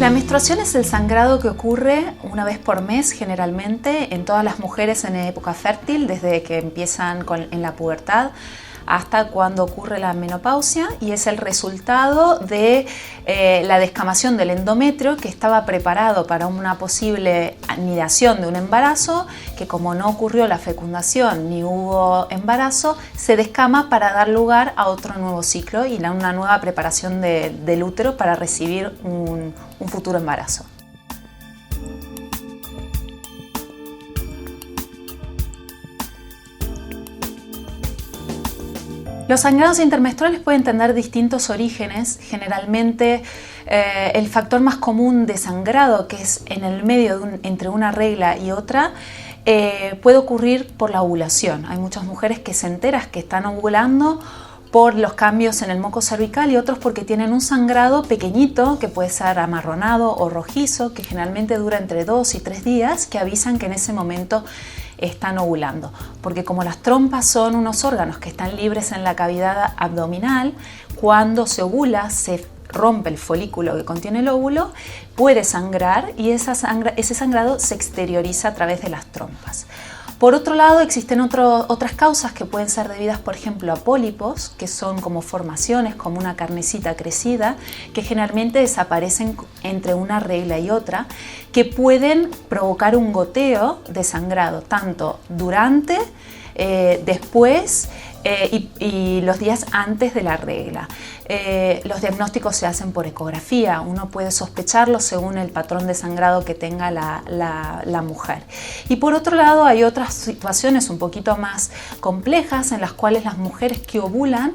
La menstruación es el sangrado que ocurre una vez por mes generalmente en todas las mujeres en época fértil, desde que empiezan en la pubertad hasta cuando ocurre la menopausia, y es el resultado de la descamación del endometrio que estaba preparado para una posible anidación de un embarazo, que como no ocurrió la fecundación ni hubo embarazo, se descama para dar lugar a otro nuevo ciclo y una nueva preparación del útero para recibir un futuro embarazo. Los sangrados intermenstruales pueden tener distintos orígenes. Generalmente el factor más común de sangrado, que es en el medio entre una regla y otra, puede ocurrir por la ovulación. Hay muchas mujeres que se enteran que están ovulando por los cambios en el moco cervical y otros porque tienen un sangrado pequeñito que puede ser amarronado o rojizo, que generalmente dura entre 2 y 3 días, que avisan que en ese momento están ovulando, porque como las trompas son unos órganos que están libres en la cavidad abdominal, cuando se ovula se rompe el folículo que contiene el óvulo, puede sangrar y ese sangrado se exterioriza a través de las trompas. Por otro lado, existen otras causas que pueden ser debidas, por ejemplo, a pólipos, que son como formaciones, como una carnecita crecida, que generalmente desaparecen entre una regla y otra, que pueden provocar un goteo de sangrado, tanto durante, después y los días antes de la regla. Los diagnósticos se hacen por ecografía, uno puede sospecharlo según el patrón de sangrado que tenga la mujer. Y por otro lado hay otras situaciones un poquito más complejas en las cuales las mujeres que ovulan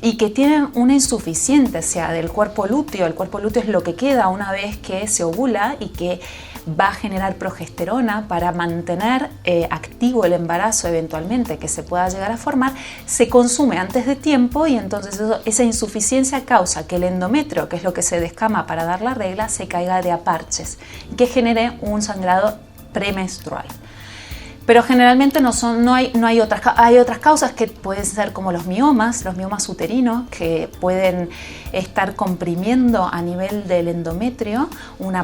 y que tienen una insuficiencia del cuerpo lúteo, el cuerpo lúteo es lo que queda una vez que se ovula y que va a generar progesterona para mantener activo el embarazo eventualmente que se pueda llegar a formar, se consume antes de tiempo y entonces esa insuficiencia causa que el endometrio, que es lo que se descama para dar la regla, se caiga de a parches y que genere un sangrado premenstrual. Pero generalmente hay otras causas que pueden ser como los miomas uterinos, que pueden estar comprimiendo a nivel del endometrio un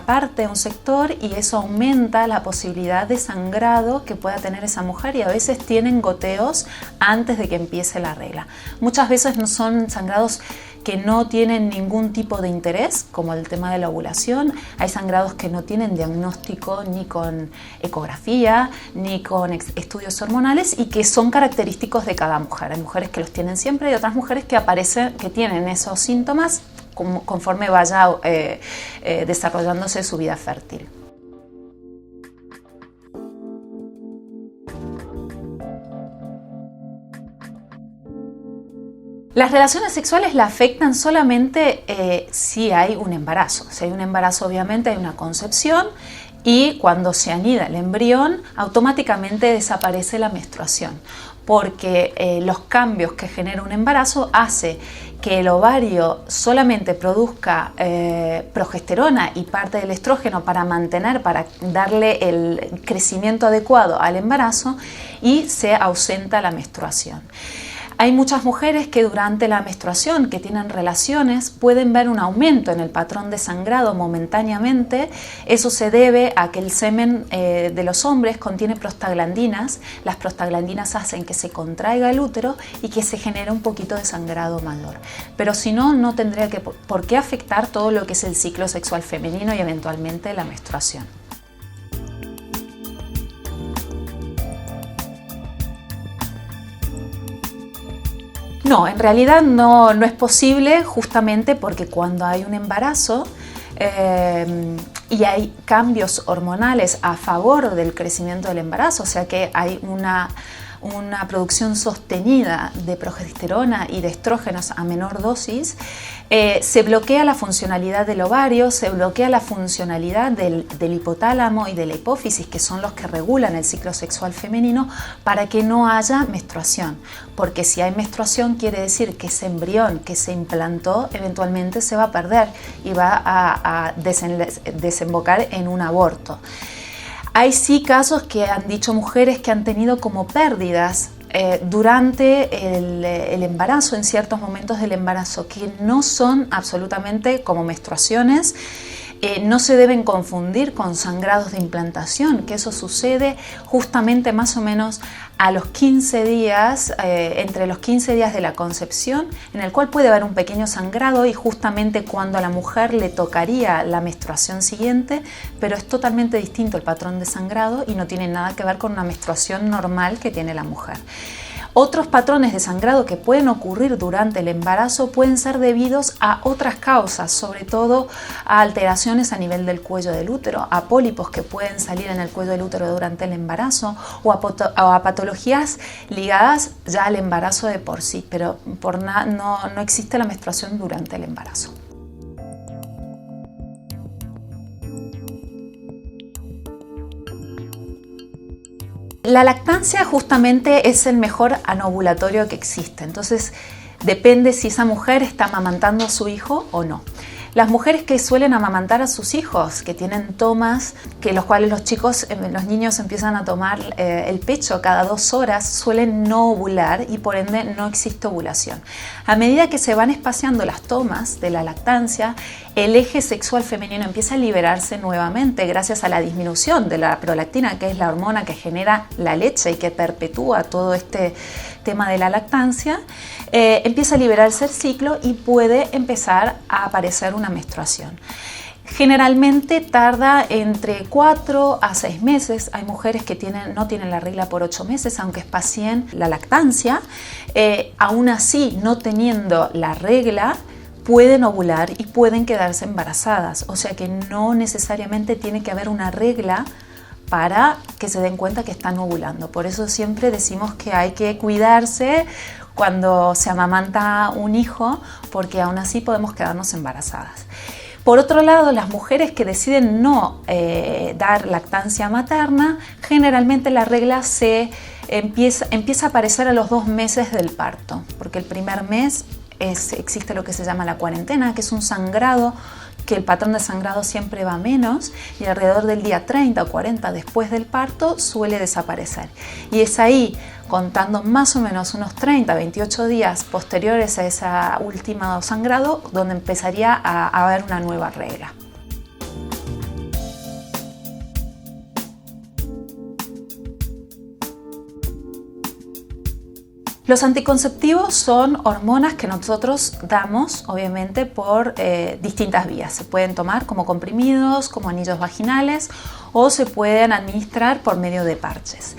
sector, y eso aumenta la posibilidad de sangrado que pueda tener esa mujer, y a veces tienen goteos antes de que empiece la regla. Muchas veces no son sangrados que no tienen ningún tipo de interés, como el tema de la ovulación. Hay sangrados que no tienen diagnóstico ni con ecografía, ni con estudios hormonales y que son característicos de cada mujer. Hay mujeres que los tienen siempre y otras mujeres que tienen esos síntomas conforme vaya desarrollándose su vida fértil. Las relaciones sexuales la afectan solamente si hay un embarazo. Si hay un embarazo, obviamente hay una concepción, y cuando se anida el embrión, automáticamente desaparece la menstruación, porque los cambios que genera un embarazo hace que el ovario solamente produzca progesterona y parte del estrógeno para darle el crecimiento adecuado al embarazo, y se ausenta la menstruación. Hay muchas mujeres que durante la menstruación, que tienen relaciones, pueden ver un aumento en el patrón de sangrado momentáneamente. Eso se debe a que el semen de los hombres contiene prostaglandinas. Las prostaglandinas hacen que se contraiga el útero y que se genere un poquito de sangrado mayor. Pero si no, no tendría por qué afectar todo lo que es el ciclo sexual femenino y eventualmente la menstruación. No, en realidad no es posible, justamente porque cuando hay un embarazo y hay cambios hormonales a favor del crecimiento del embarazo, o sea que hay una producción sostenida de progesterona y de estrógenos a menor dosis, se bloquea la funcionalidad del ovario, se bloquea la funcionalidad del hipotálamo y de la hipófisis, que son los que regulan el ciclo sexual femenino, para que no haya menstruación. Porque si hay menstruación quiere decir que ese embrión que se implantó eventualmente se va a perder y va a desembocar en un aborto. Hay sí casos que han dicho mujeres que han tenido como pérdidas durante el embarazo, en ciertos momentos del embarazo, que no son absolutamente como menstruaciones, no se deben confundir con sangrados de implantación, que eso sucede justamente más o menos a los 15 días, entre los 15 días de la concepción, en el cual puede haber un pequeño sangrado y justamente cuando a la mujer le tocaría la menstruación siguiente, pero es totalmente distinto el patrón de sangrado y no tiene nada que ver con una menstruación normal que tiene la mujer. Otros patrones de sangrado que pueden ocurrir durante el embarazo pueden ser debidos a otras causas, sobre todo a alteraciones a nivel del cuello del útero, a pólipos que pueden salir en el cuello del útero durante el embarazo o a patologías ligadas ya al embarazo de por sí, pero no existe la menstruación durante el embarazo. La lactancia justamente es el mejor anovulatorio que existe, entonces depende si esa mujer está amamantando a su hijo o no. Las mujeres que suelen amamantar a sus hijos, que tienen tomas, que los cuales los niños empiezan a tomar el pecho cada 2 horas, suelen no ovular y por ende no existe ovulación. A medida que se van espaciando las tomas de la lactancia, el eje sexual femenino empieza a liberarse nuevamente gracias a la disminución de la prolactina, que es la hormona que genera la leche y que perpetúa todo este tema de la lactancia. Empieza a liberarse el ciclo y puede empezar a aparecer una menstruación. Generalmente tarda entre 4 a 6 meses. Hay mujeres que no tienen la regla por 8 meses, aunque espacien la lactancia. Aún así, no teniendo la regla, pueden ovular y pueden quedarse embarazadas. O sea que no necesariamente tiene que haber una regla para que se den cuenta que están ovulando. Por eso siempre decimos que hay que cuidarse cuando se amamanta un hijo, porque aún así podemos quedarnos embarazadas. Por otro lado, las mujeres que deciden no dar lactancia materna, generalmente la regla empieza a aparecer a los 2 meses del parto, porque el primer mes existe lo que se llama la cuarentena, que es un sangrado, que el patrón de sangrado siempre va menos y alrededor del día 30 o 40 después del parto suele desaparecer. Y es ahí, contando más o menos unos 30, 28 días posteriores a ese último sangrado, donde empezaría a haber una nueva regla. Los anticonceptivos son hormonas que nosotros damos, obviamente, por distintas vías. Se pueden tomar como comprimidos, como anillos vaginales o se pueden administrar por medio de parches.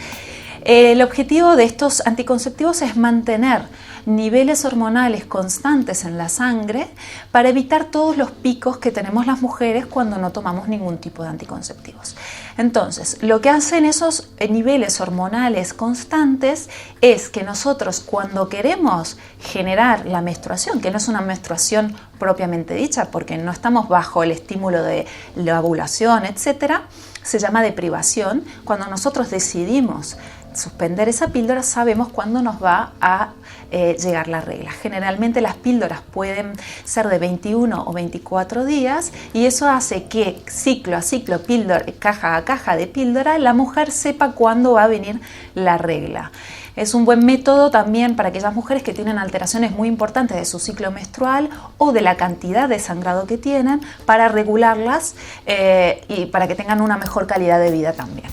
El objetivo de estos anticonceptivos es mantener niveles hormonales constantes en la sangre para evitar todos los picos que tenemos las mujeres cuando no tomamos ningún tipo de anticonceptivos. Entonces, lo que hacen esos niveles hormonales constantes es que nosotros, cuando queremos generar la menstruación, que no es una menstruación propiamente dicha, porque no estamos bajo el estímulo de la ovulación, etc., se llama deprivación. Cuando nosotros decidimos suspender esa píldora, sabemos cuándo nos va a llegar la regla. Generalmente las píldoras pueden ser de 21 o 24 días y eso hace que ciclo a ciclo, píldora, caja a caja de píldora, la mujer sepa cuándo va a venir la regla. Es un buen método también para aquellas mujeres que tienen alteraciones muy importantes de su ciclo menstrual o de la cantidad de sangrado que tienen, para regularlas y para que tengan una mejor calidad de vida también.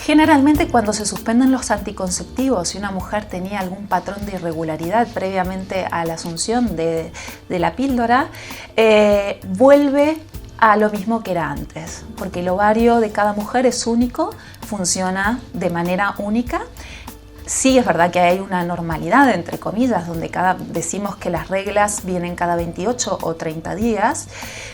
Generalmente cuando se suspenden los anticonceptivos y una mujer tenía algún patrón de irregularidad previamente a la asunción de la píldora, vuelve a lo mismo que era antes, porque el ovario de cada mujer es único, funciona de manera única. Sí, es verdad que hay una normalidad, entre comillas, donde decimos que las reglas vienen cada 28 o 30 días,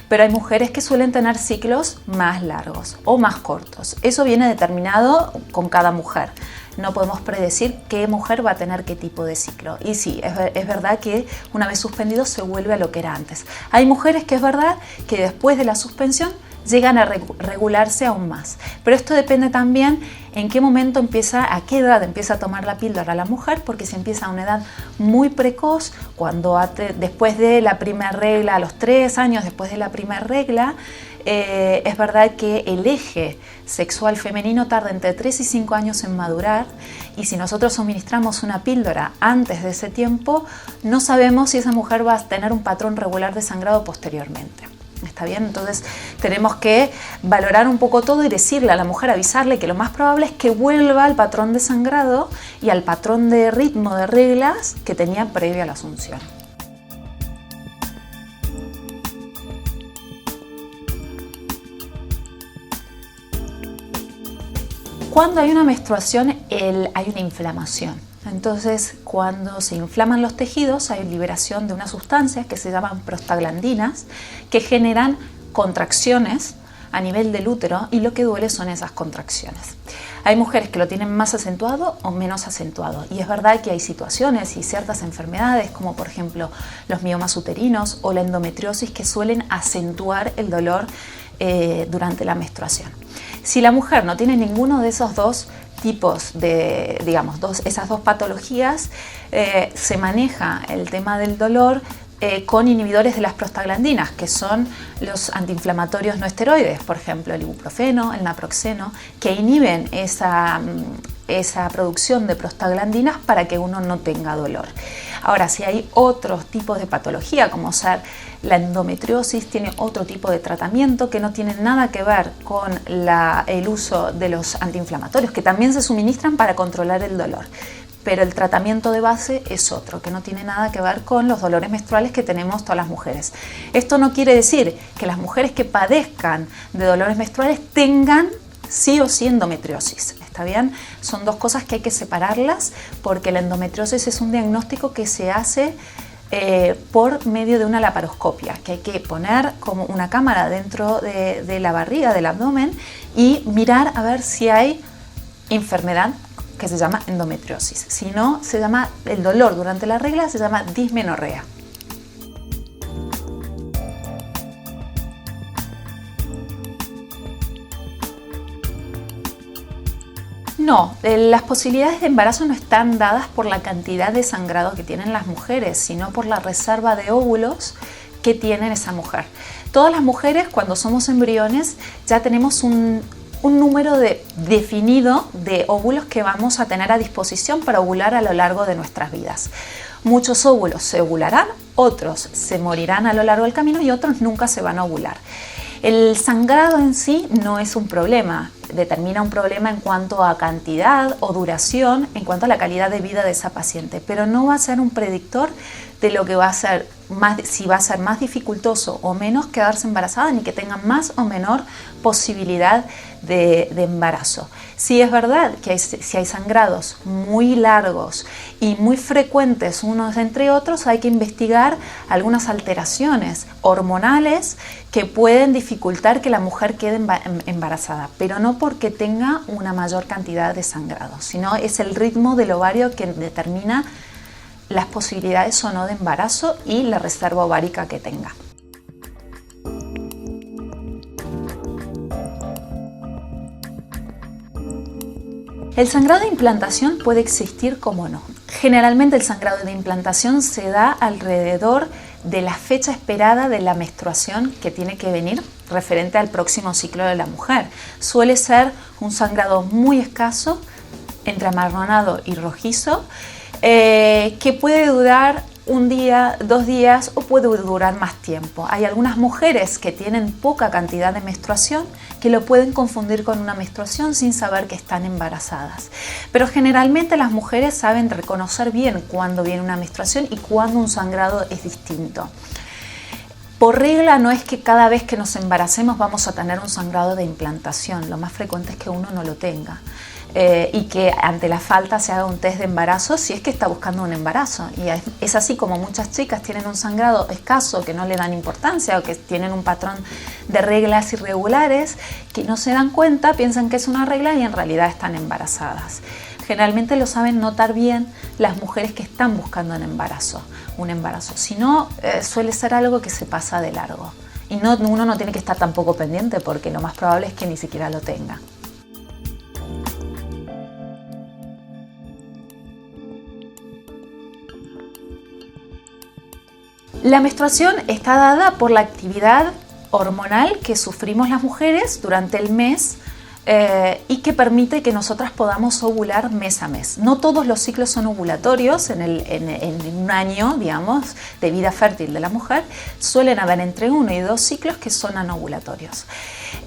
pero hay mujeres que suelen tener ciclos más largos o más cortos. Eso viene determinado con cada mujer. No podemos predecir qué mujer va a tener qué tipo de ciclo. Y sí, es verdad que una vez suspendido se vuelve a lo que era antes. Hay mujeres que es verdad que después de la suspensión llegan a regularse aún más. Pero esto depende también en qué momento a qué edad empieza a tomar la píldora la mujer, porque si empieza a una edad muy precoz, después de la primera regla, a los 3 años después de la primera regla, es verdad que el eje sexual femenino tarda entre 3 y 5 años en madurar, y si nosotros suministramos una píldora antes de ese tiempo, no sabemos si esa mujer va a tener un patrón regular de sangrado posteriormente. ¿Está bien? Entonces tenemos que valorar un poco todo y decirle a la mujer, avisarle que lo más probable es que vuelva al patrón de sangrado y al patrón de ritmo de reglas que tenía previo a la asunción. Cuando hay una menstruación, hay una inflamación. Entonces, cuando se inflaman los tejidos, hay liberación de unas sustancias que se llaman prostaglandinas, que generan contracciones a nivel del útero, y lo que duele son esas contracciones. Hay mujeres que lo tienen más acentuado o menos acentuado, y es verdad que hay situaciones y ciertas enfermedades, como por ejemplo los miomas uterinos o la endometriosis, que suelen acentuar el dolor durante la menstruación. Si la mujer no tiene ninguno de esos dos tipos de, esas dos patologías, se maneja el tema del dolor con inhibidores de las prostaglandinas, que son los antiinflamatorios no esteroides, por ejemplo el ibuprofeno, el naproxeno, que inhiben esa producción de prostaglandinas para que uno no tenga dolor. Ahora, si hay otros tipos de patología, como ser la endometriosis, tiene otro tipo de tratamiento que no tiene nada que ver con el uso de los antiinflamatorios, que también se suministran para controlar el dolor. Pero el tratamiento de base es otro, que no tiene nada que ver con los dolores menstruales que tenemos todas las mujeres. Esto no quiere decir que las mujeres que padezcan de dolores menstruales tengan sí o sí endometriosis. ¿Está bien? Son dos cosas que hay que separarlas, porque la endometriosis es un diagnóstico que se hace por medio de una laparoscopia, que hay que poner como una cámara dentro de la barriga, del abdomen, y mirar a ver si hay enfermedad que se llama endometriosis. Si no, se llama el dolor durante la regla, se llama dismenorrea. No, las posibilidades de embarazo no están dadas por la cantidad de sangrado que tienen las mujeres, sino por la reserva de óvulos que tienen esa mujer. Todas las mujeres, cuando somos embriones, ya tenemos un número definido de óvulos que vamos a tener a disposición para ovular a lo largo de nuestras vidas. Muchos óvulos se ovularán, otros se morirán a lo largo del camino y otros nunca se van a ovular. El sangrado en sí no es un problema, determina un problema en cuanto a cantidad o duración, en cuanto a la calidad de vida de esa paciente, pero no va a ser un predictor de lo que va a ser si va a ser más dificultoso o menos quedarse embarazada, ni que tenga más o menor posibilidad de embarazo. Sí es verdad que si hay sangrados muy largos y muy frecuentes unos entre otros, hay que investigar algunas alteraciones hormonales que pueden dificultar que la mujer quede embarazada, pero no porque tenga una mayor cantidad de sangrado, sino es el ritmo del ovario que determina las posibilidades o no de embarazo y la reserva ovárica que tenga. El sangrado de implantación puede existir como no. Generalmente el sangrado de implantación se da alrededor de la fecha esperada de la menstruación que tiene que venir referente al próximo ciclo de la mujer. Suele ser un sangrado muy escaso, entre amarronado y rojizo, que puede durar un día, 2 días o puede durar más tiempo. Hay algunas mujeres que tienen poca cantidad de menstruación que lo pueden confundir con una menstruación sin saber que están embarazadas. Pero generalmente las mujeres saben reconocer bien cuándo viene una menstruación y cuándo un sangrado es distinto. Por regla no es que cada vez que nos embaracemos vamos a tener un sangrado de implantación, lo más frecuente es que uno no lo tenga. Y que ante la falta se haga un test de embarazo si es que está buscando un embarazo. Y es así como muchas chicas tienen un sangrado escaso que no le dan importancia o que tienen un patrón de reglas irregulares que no se dan cuenta, piensan que es una regla y en realidad están embarazadas. Generalmente lo saben notar bien las mujeres que están buscando un embarazo. Si no, suele ser algo que se pasa de largo. Y uno no tiene que estar tampoco pendiente porque lo más probable es que ni siquiera lo tenga. La menstruación está dada por la actividad hormonal que sufrimos las mujeres durante el mes y que permite que nosotras podamos ovular mes a mes. No todos los ciclos son ovulatorios en un año, digamos, de vida fértil de la mujer. Suelen haber entre 1 y 2 ciclos que son anovulatorios.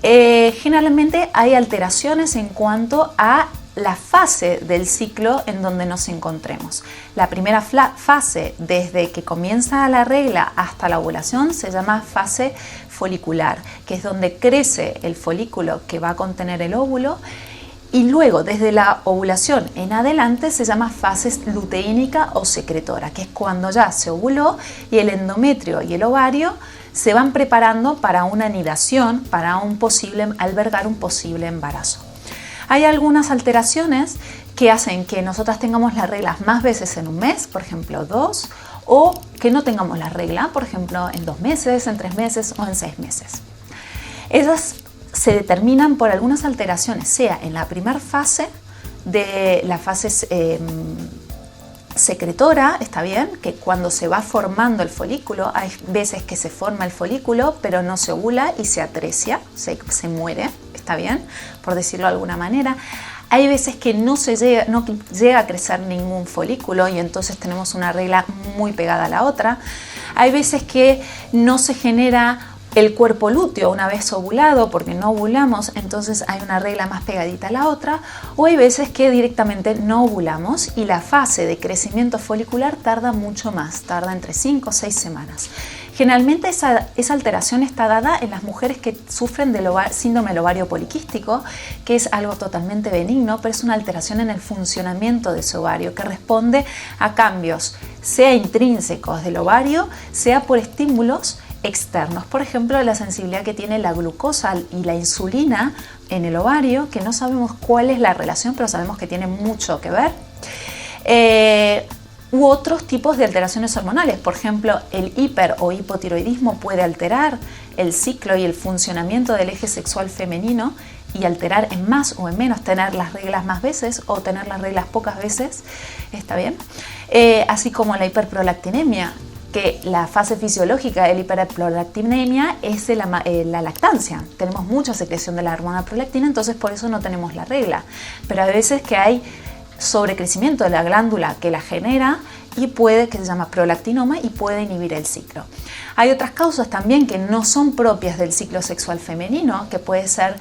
Generalmente hay alteraciones en cuanto a la fase del ciclo en donde nos encontremos. La primera fase, desde que comienza la regla hasta la ovulación, se llama fase folicular, que es donde crece el folículo que va a contener el óvulo, y luego desde la ovulación en adelante se llama fase luteínica o secretora, que es cuando ya se ovuló y el endometrio y el ovario se van preparando para una anidación, para albergar un posible embarazo. Hay algunas alteraciones que hacen que nosotras tengamos las reglas más veces en un mes, por ejemplo 2, o que no tengamos la regla, por ejemplo en 2 meses, en 3 meses o en 6 meses. Esas se determinan por algunas alteraciones, sea en la primera fase, de la fase secretora, está bien, que cuando se va formando el folículo, hay veces que se forma el folículo pero no se ovula y se atresia, se muere, está bien, por decirlo de alguna manera. Hay veces que no llega a crecer ningún folículo y entonces tenemos una regla muy pegada a la otra. Hay veces que no se genera el cuerpo lúteo una vez ovulado porque no ovulamos, entonces hay una regla más pegadita a la otra, o hay veces que directamente no ovulamos y la fase de crecimiento folicular tarda mucho más, tarda entre 5 o 6 semanas. Generalmente esa alteración está dada en las mujeres que sufren del síndrome del ovario poliquístico, que es algo totalmente benigno, pero es una alteración en el funcionamiento de ese ovario que responde a cambios, sea intrínsecos del ovario, sea por estímulos externos. Por ejemplo, la sensibilidad que tiene la glucosa y la insulina en el ovario, que no sabemos cuál es la relación, pero sabemos que tiene mucho que ver. U otros tipos de alteraciones hormonales. Por ejemplo, el hiper o hipotiroidismo puede alterar el ciclo y el funcionamiento del eje sexual femenino y alterar en más o en menos, tener las reglas más veces o tener las reglas pocas veces, ¿está bien? Así como la hiperprolactinemia, que la fase fisiológica de la hiperprolactinemia es la lactancia. Tenemos mucha secreción de la hormona prolactina, entonces por eso no tenemos la regla. Pero hay veces que hay sobrecrecimiento de la glándula que la genera y que se llama prolactinoma y puede inhibir el ciclo. Hay otras causas también que no son propias del ciclo sexual femenino, que puede ser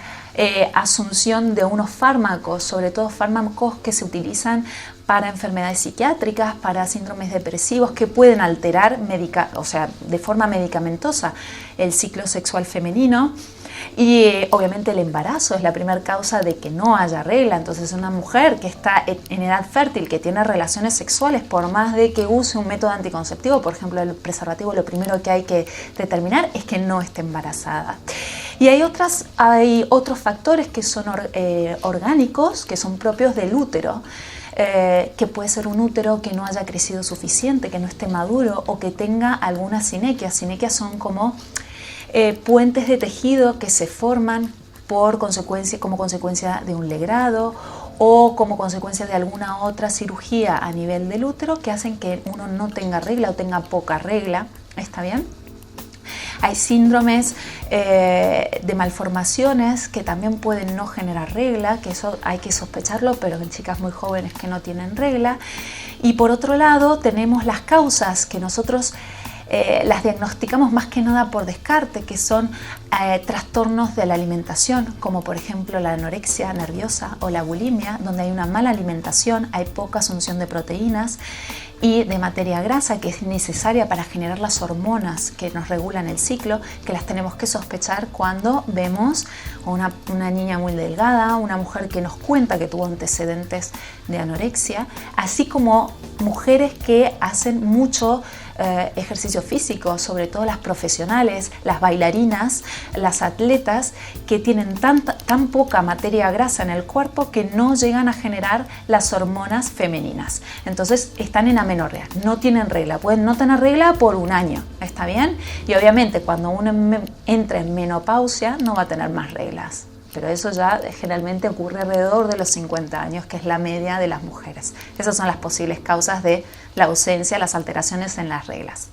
asunción de unos fármacos, sobre todo fármacos que se utilizan para enfermedades psiquiátricas, para síndromes depresivos que pueden alterar de forma medicamentosa el ciclo sexual femenino. Y obviamente el embarazo es la primera causa de que no haya regla. Entonces una mujer que está en edad fértil, que tiene relaciones sexuales, por más de que use un método anticonceptivo, por ejemplo el preservativo, lo primero que hay que determinar es que no esté embarazada. Y hay otros factores que son orgánicos, que son propios del útero, que puede ser un útero que no haya crecido suficiente, que no esté maduro o que tenga alguna sinequia. Sinequias son como puentes de tejido que se forman como consecuencia de un legrado o como consecuencia de alguna otra cirugía a nivel del útero que hacen que uno no tenga regla o tenga poca regla, ¿está bien? Hay síndromes de malformaciones que también pueden no generar regla, que eso hay que sospecharlo, pero en chicas muy jóvenes que no tienen regla. Y por otro lado tenemos las causas que nosotros las diagnosticamos más que nada por descarte, que son trastornos de la alimentación, como por ejemplo la anorexia nerviosa o la bulimia, donde hay una mala alimentación, hay poca asunción de proteínas y de materia grasa que es necesaria para generar las hormonas que nos regulan el ciclo, que las tenemos que sospechar cuando vemos una niña muy delgada, una mujer que nos cuenta que tuvo antecedentes de anorexia, así como mujeres que hacen mucho ejercicio físico, sobre todo las profesionales, las bailarinas, las atletas que tienen tan poca materia grasa en el cuerpo que no llegan a generar las hormonas femeninas. Entonces están en amenorrea, no tienen regla, pueden no tener regla por un año, ¿está bien? Y obviamente cuando uno entra en menopausia no va a tener más reglas. Pero eso ya generalmente ocurre alrededor de los 50 años, que es la media de las mujeres. Esas son las posibles causas de la ausencia, las alteraciones en las reglas.